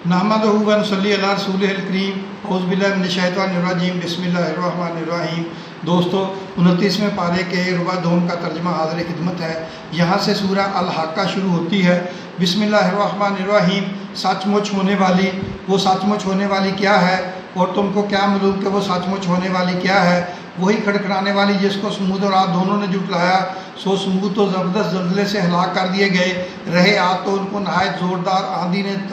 نحمدہ و نصلی علی رسولہ الکریم اعوذ باللہ من الشیطان الرجیم بسم اللہ الرحمن الرحیم۔ دوستو 29ویں پارے کے ربع دوم کا ترجمہ حاضر خدمت ہے۔ یہاں سے سورہ الحاقہ شروع ہوتی ہے۔ بسم اللہ الرحمن الرحیم۔ سچ مچ ہونے والی، وہ سچ مچ ہونے والی کیا ہے، اور تم کو کیا معلوم کہ وہ سچ مچ ہونے والی کیا ہے؟ وہی کھڑکھڑانے والی جس کو سمود اور عاد دونوں نے جھٹلایا۔ سو سمود تو زبردست زلزلے سے ہلاک کر دیے گئے، رہے عاد تو ان کو نہایت زوردار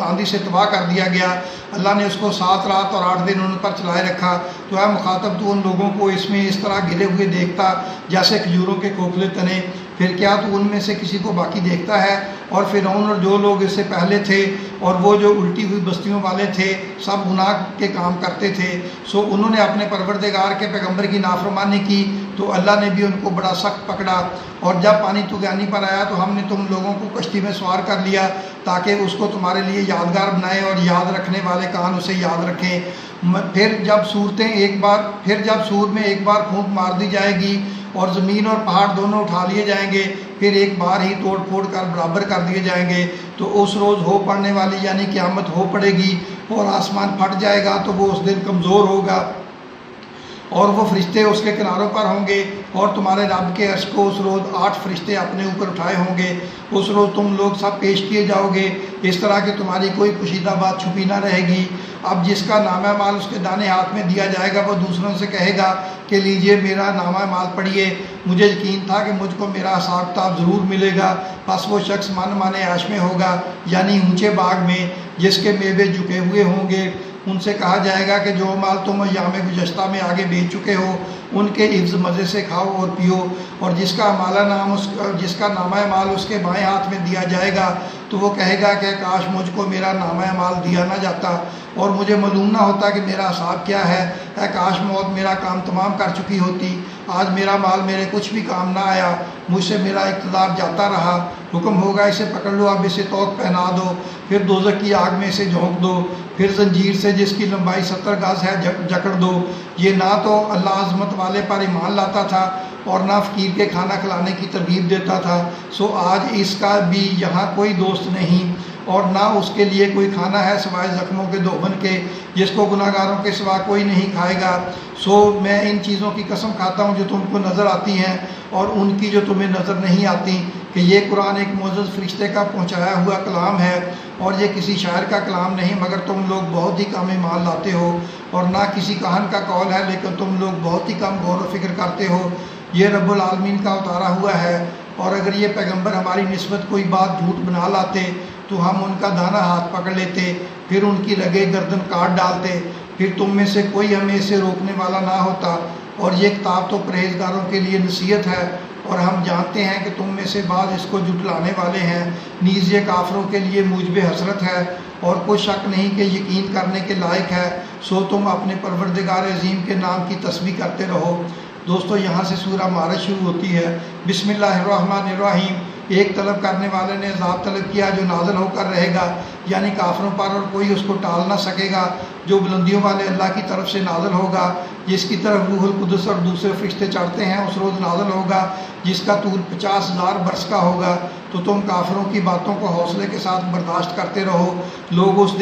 آندھی سے تباہ کر دیا گیا۔ اللہ نے اس کو 7 رات اور 8 دن ان پر چلائے رکھا۔ تو اے مخاطب، تو ان لوگوں کو اس میں اس طرح گرے ہوئے دیکھتا جیسے کھجوروں کے کھوکھلے تنے، پھر کیا تو ان میں سے کسی کو باقی دیکھتا ہے؟ اور فرعون اور جو لوگ اس سے پہلے تھے اور وہ جو الٹی ہوئی بستیوں والے تھے، سب گناہ کے کام کرتے تھے۔ سو انہوں نے اپنے پروردگار کے پیغمبر کی نافرمانی کی تو اللہ نے بھی ان کو بڑا سخت پکڑا۔ اور جب پانی طغیانی پر آیا تو ہم نے تم لوگوں کو کشتی میں سوار کر لیا تاکہ اس کو تمہارے لیے یادگار بنائے اور یاد رکھنے والے کان اسے یاد رکھیں۔ پھر جب سور میں ایک بار پھونک مار دی جائے گی اور زمین اور پہاڑ دونوں اٹھا لیے جائیں گے، پھر ایک بار ہی توڑ پھوڑ کر برابر کر دیے جائیں گے، تو اس روز ہو پڑنے والی یعنی قیامت ہو پڑے گی اور آسمان پھٹ جائے گا تو وہ اس دن کمزور ہوگا اور وہ فرشتے اس کے کناروں پر ہوں گے، اور تمہارے رب کے عرش کو اس روز 8 فرشتے اپنے اوپر اٹھائے ہوں گے۔ اس روز تم لوگ سب پیش کیے جاؤ گے، اس طرح کہ تمہاری کوئی پوشیدہ بات چھپی نہ رہے گی۔ اب جس کا نامہ مال اس کے دانے ہاتھ میں دیا جائے گا وہ دوسروں سے کہے گا کہ لیجئے میرا نامہ مال پڑھیے، مجھے یقین تھا کہ مجھ کو میرا حساب کتاب ضرور ملے گا۔ پس وہ شخص من مانے عیش میں ہوگا، یعنی اونچے باغ میں جس کے میوے جھکے ہوئے ہوں گے۔ ان سے کہا جائے گا کہ جو مال تم ایام گزشتہ میں آگے بیچ چکے ہو ان کے عوض مزے سے کھاؤ اور پیو۔ اور جس کا نامہ مال اس کے بائیں ہاتھ میں دیا جائے گا تو وہ کہے گا کہ کاش مجھ کو میرا نامہ مال دیا نہ جاتا اور مجھے معلوم نہ ہوتا کہ میرا حساب کیا ہے۔ اے کاش موت میرا کام تمام کر چکی ہوتی، آج میرا مال میرے کچھ بھی کام نہ آیا، مجھ سے میرا اقتدار جاتا رہا۔ حکم ہوگا اسے پکڑ لو، اب اسے توق پہنا دو، پھر دوزخ کی آگ میں اسے جھونک دو، پھر زنجیر سے جس کی لمبائی 70 گز ہے جکڑ دو۔ یہ نہ تو اللہ عظمت والے پر ایمان لاتا تھا اور نہ فقیر کے کھانا کھلانے کی ترغیب دیتا تھا، سو آج اس کا بھی یہاں کوئی دوست نہیں اور نہ اس کے لیے کوئی کھانا ہے سوائے زخموں کے دھوبن کے، جس کو گناہ گاروں کے سوا کوئی نہیں کھائے گا۔ سو میں ان چیزوں کی قسم کھاتا ہوں جو تم کو نظر آتی ہیں اور ان کی جو تمہیں نظر نہیں آتی، کہ یہ قرآن ایک معزز فرشتے کا پہنچایا ہوا کلام ہے اور یہ کسی شاعر کا کلام نہیں، مگر تم لوگ بہت ہی کم ایمان لاتے ہو، اور نہ کسی کاہن کا قول ہے لیکن تم لوگ بہت ہی کم غور و فکر کرتے ہو۔ یہ رب العالمین کا اتارا ہوا ہے، اور اگر یہ پیغمبر ہماری نسبت کوئی بات جھوٹ بنا لاتے تو ہم ان کا دانا ہاتھ پکڑ لیتے، پھر ان کی رگے گردن کاٹ ڈالتے، پھر تم میں سے کوئی ہمیں اسے روکنے والا نہ ہوتا۔ اور یہ کتاب تو پرہیزگاروں کے لیے نصیحت ہے، اور ہم جانتے ہیں کہ تم میں سے بعض اس کو جھٹلانے والے ہیں، نیز یہ کافروں کے لیے موجب حسرت ہے اور کوئی شک نہیں کہ یقین کرنے کے لائق ہے۔ سو تم اپنے پروردگار عظیم کے نام کی تسبیح کرتے رہو۔ دوستو یہاں سے سورہ معارج شروع ہوتی ہے۔ بسم اللہ الرحمن الرحیم۔ ایک طلب کرنے والے نے عذاب طلب کیا جو نازل ہو کر رہے گا، یعنی کافروں پر، اور کوئی اس کو ٹال نہ سکے گا، جو بلندیوں والے اللہ کی طرف سے نازل ہوگا، جس کی طرف روح القدس اور دوسرے فرشتے چڑھتے ہیں، اس روز نازل ہوگا جس کا طول 50,000 برس کا ہوگا۔ تو تم کافروں کی باتوں کو حوصلے کے ساتھ برداشت کرتے رہو۔ لوگ اس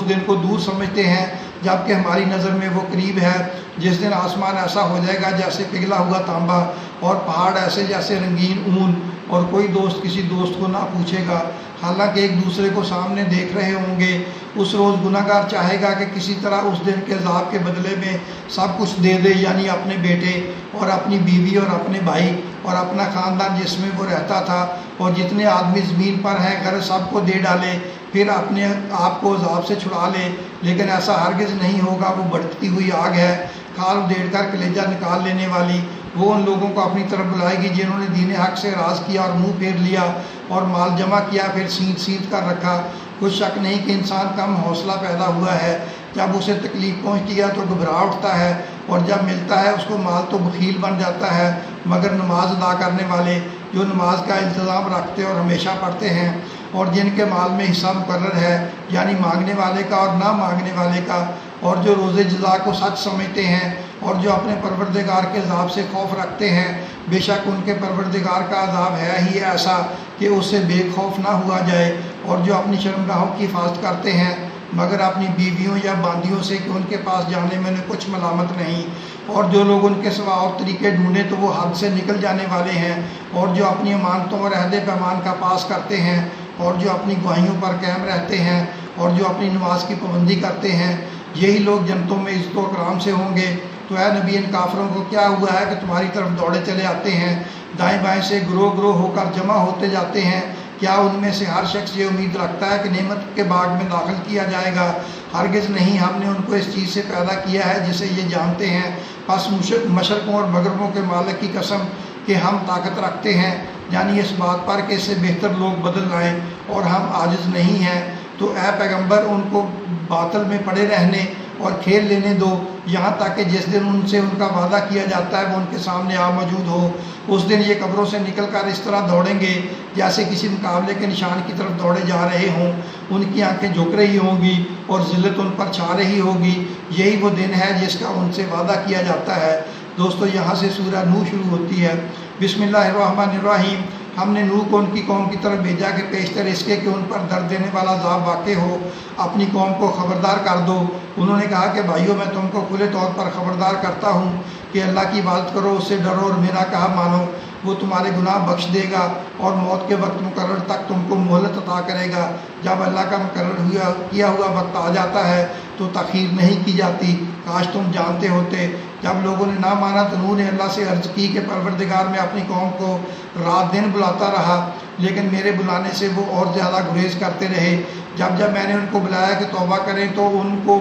دن کو دور سمجھتے ہیں جبکہ ہماری نظر میں وہ قریب ہے۔ جس دن آسمان ایسا ہو جائے گا جیسے پگھلا ہوا تانبا، اور پہاڑ ایسے جیسے رنگین اون، اور کوئی دوست کسی دوست کو نہ پوچھے گا، حالانکہ ایک دوسرے کو سامنے دیکھ رہے ہوں گے۔ اس روز گناہ گار چاہے گا کہ کسی طرح اس دن کے عذاب کے بدلے میں سب کچھ دے دے، یعنی اپنے بیٹے اور اپنی بیوی اور اپنے بھائی اور اپنا خاندان جس میں وہ رہتا تھا، اور جتنے آدمی زمین پر ہیں گھر سب کو دے ڈالے، پھر اپنے آپ کو عذاب سے چھڑا لے۔ لیکن ایسا ہرگز نہیں ہوگا، وہ بھڑکتی ہوئی آگ ہے، کھال ادھیڑ کر کلیجہ نکال لینے والی۔ وہ ان لوگوں کو اپنی طرف بلائے گی جنہوں نے دین حق سے راز کیا اور منہ پھیر لیا اور مال جمع کیا پھر سینت کر رکھا۔ کچھ شک نہیں کہ انسان کم حوصلہ پیدا ہوا ہے، جب اسے تکلیف پہنچتی ہے تو گھبرا اٹھتا ہے، اور جب ملتا ہے اس کو مال تو بخیل بن جاتا ہے۔ مگر نماز ادا کرنے والے جو نماز کا التزام رکھتے اور ہمیشہ پڑھتے ہیں، اور جن کے مال میں حصہ مقرر ہے، یعنی مانگنے والے کا اور نہ مانگنے والے کا، اور جو روز جزا کو سچ سمجھتے ہیں، اور جو اپنے پروردگار کے عذاب سے خوف رکھتے ہیں، بے شک ان کے پروردگار کا عذاب ہے ہی ایسا کہ اس سے بے خوف نہ ہوا جائے۔ اور جو اپنی شرمگاہوں کی حفاظت کرتے ہیں مگر اپنی بیویوں یا باندیوں سے کہ ان کے پاس جانے میں انہیں کچھ ملامت نہیں، اور جو لوگ ان کے سوا اور طریقے ڈھونڈیں تو وہ حد سے نکل جانے والے ہیں، اور جو اپنی امانتوں اور عہد پیمان کا پاس کرتے ہیں، اور جو اپنی گواہیوں پر قائم رہتے ہیں، اور جو اپنی نماز کی پابندی کرتے ہیں، یہی لوگ جنتوں میں عزت و اکرام سے ہوں گے۔ تو اے نبی، ان کافروں کو کیا ہوا ہے کہ تمہاری طرف دوڑے چلے آتے ہیں، دائیں بائیں سے گروہ گروہ ہو کر جمع ہوتے جاتے ہیں؟ کیا ان میں سے ہر شخص یہ امید رکھتا ہے کہ نعمت کے باغ میں داخل کیا جائے گا؟ ہرگز نہیں، ہم نے ان کو اس چیز سے پیدا کیا ہے جسے یہ جانتے ہیں۔ پس مشرقوں اور مغربوں کے مالک کی قسم کہ ہم طاقت رکھتے ہیں، یعنی اس بات پر کہ اس سے بہتر لوگ بدل لائیں، اور ہم عاجز نہیں ہیں۔ تو اے پیغمبر، ان کو باطل میں پڑے رہنے اور کھیل لینے دو، یہاں تک کہ جس دن ان سے ان کا وعدہ کیا جاتا ہے وہ ان کے سامنے موجود ہو۔ اس دن یہ قبروں سے نکل کر اس طرح دوڑیں گے جیسے کسی مقابلے کے نشان کی طرف دوڑے جا رہے ہوں۔ ان کی آنکھیں جھک رہی ہوں گی اور ذلت ان پر چھا رہی ہوگی۔ یہی وہ دن ہے جس کا ان سے وعدہ کیا جاتا ہے۔ دوستو، یہاں سے سورہ نوح شروع ہوتی ہے۔ بسم اللہ الرحمن الرحیم۔ ہم نے نوح کو ان کی قوم کی طرف بھیجا کہ پیشتر اس کے کہ ان پر درد دینے والا عذاب واقع ہو، اپنی قوم کو خبردار کر دو۔ انہوں نے کہا کہ بھائیو، میں تم کو کھلے طور پر خبردار کرتا ہوں کہ اللہ کی عبادت کرو، اس سے ڈرو اور میرا کہا مانو۔ وہ تمہارے گناہ بخش دے گا اور موت کے وقت مقرر تک تم کو مہلت عطا کرے گا۔ جب اللہ کا مقرر کیا ہوا وقت آ جاتا ہے تو تاخیر نہیں کی جاتی۔ کاش تم جانتے ہوتے۔ جب لوگوں نے نہ مانا تو نوح نے اللہ سے عرض کی کہ پروردگار، میں اپنی قوم کو رات دن بلاتا رہا، لیکن میرے بلانے سے وہ اور زیادہ گریز کرتے رہے۔ جب میں نے ان کو بلایا کہ توبہ کریں تو ان کو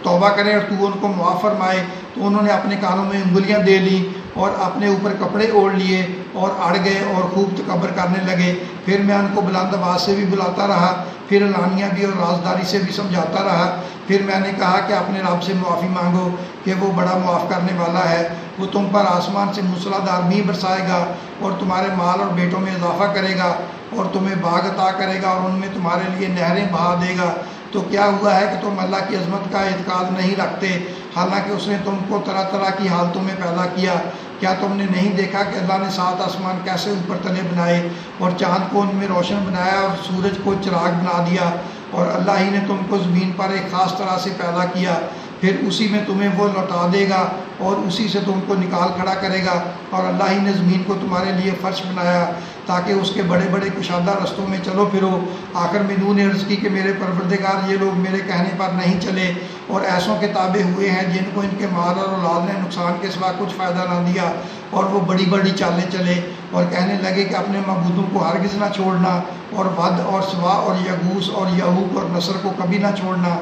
توبہ کریں اور تو ان کو معاف فرمائے، تو انہوں نے اپنے کانوں میں انگلیاں دے لیں اور اپنے اوپر کپڑے اوڑھ لیے اور اڑ گئے اور خوب تکبر کرنے لگے۔ پھر میں ان کو بلند آواز سے بھی بلاتا رہا، پھر علانیہ بھی اور رازداری سے بھی سمجھاتا رہا۔ پھر میں نے کہا کہ اپنے رب سے معافی مانگو کہ وہ بڑا معاف کرنے والا ہے۔ وہ تم پر آسمان سے موسلادھار میਂہ برسائے گا اور تمہارے مال اور بیٹوں میں اضافہ کرے گا اور تمہیں باغ عطا کرے گا اور ان میں تمہارے لیے نہریں بہا دے گا۔ تو کیا ہوا ہے کہ تم اللہ کی عظمت کا اعتقاد نہیں رکھتے، حالانکہ اس نے تم کو طرح طرح کی حالتوں میں پیدا کیا؟ کیا تم نے نہیں دیکھا کہ اللہ نے 7 آسمان کیسے اوپر تلے بنائے اور چاند کو ان میں روشن بنایا اور سورج کو چراغ بنا دیا؟ اور اللہ ہی نے تم کو زمین پر ایک خاص طرح سے پیدا کیا، پھر اسی میں تمہیں وہ لوٹا دے گا اور اسی سے تم کو نکال کھڑا کرے گا۔ اور اللہ ہی نے زمین کو تمہارے لیے فرش بنایا تاکہ اس کے بڑے بڑے کشادہ رستوں میں چلو پھرو۔ آخر میں نوح نے عرض کی کہ میرے پروردگار، یہ لوگ میرے کہنے پر نہیں چلے اور ایسوں کے تابع ہوئے ہیں جن کو ان کے مال اور اولاد نے نقصان کے سوا کچھ فائدہ نہ دیا، اور وہ بڑی بڑی چالیں چلے اور کہنے لگے کہ اپنے معبودوں کو ہرگز نہ چھوڑنا، اور ود اور سوا اور یغوث اور یعوق اور نصر کو کبھی نہ چھوڑنا۔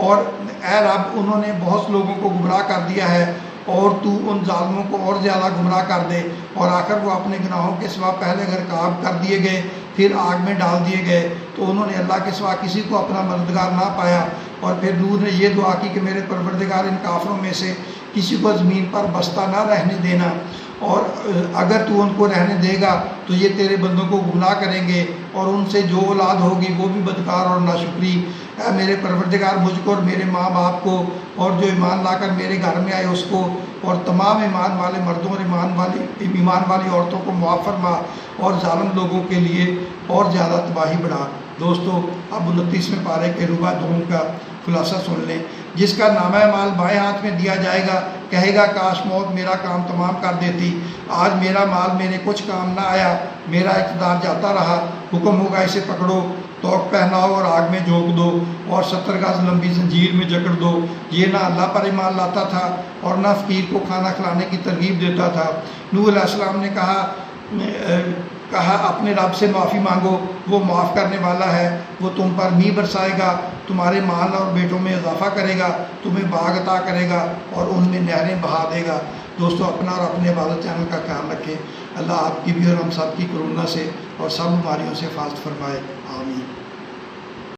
اور اے رب، انہوں نے بہت لوگوں کو گمراہ کر دیا ہے، اور تو ان ظالموں کو اور زیادہ گمراہ کر دے۔ اور آخر وہ اپنے گناہوں کے سوا پہلے غرقاب کر دیے گئے، پھر آگ میں ڈال دیے گئے، تو انہوں نے اللہ کے سوا کسی کو اپنا مددگار نہ پایا۔ اور پھر نوح نے یہ دعا کی کہ میرے پروردگار، ان کافروں میں سے کسی کو زمین پر بستہ نہ رہنے دینا، اور اگر تو ان کو رہنے دے گا تو یہ تیرے بندوں کو گمراہ کریں گے، اور ان سے جو اولاد ہوگی وہ بھی بدکار اور ناشکری۔ اے میرے پروردگار، مجھ کو اور میرے ماں باپ کو اور جو ایمان لا کر میرے گھر میں آئے اس کو، اور تمام ایمان والے مردوں اور ایمان والی عورتوں کو معاف فرما، اور ظالم لوگوں کے لیے اور زیادہ تباہی بڑھا۔ دوستو، اب 29ویں پارے کے ربع دوم کا خلاصہ سن لیں۔ جس کا نامہ مال بائیں ہاتھ میں دیا جائے گا کہے گا کاش موت میرا کام تمام کر دیتی، آج میرا مال میرے کچھ کام نہ آیا، میرا اقتدار جاتا رہا۔ حکم ہوگا اسے پکڑو، توق پہناؤ اور آگ میں جھونک دو، اور 70 گز لمبی زنجیر میں جکڑ دو۔ یہ نہ اللہ پر ایمان لاتا تھا اور نہ فقیر کو کھانا کھلانے کی ترغیب دیتا تھا۔ نوح علیہ السلام نے کہا اپنے رب سے معافی مانگو، وہ معاف کرنے والا ہے، وہ تم پر میਂہ برسائے گا، تمہارے مال اور بیٹوں میں اضافہ کرے گا، تمہیں باغ عطا کرے گا اور ان میں نہریں بہا دے گا۔ دوستو، اپنا اور اپنے عبادت چینل کا خیال رکھیں۔ اللہ آپ کی بھی اور ہم سب کی کورونا سے اور سب بیماریوں سے حفاظت فرمائے، آمین۔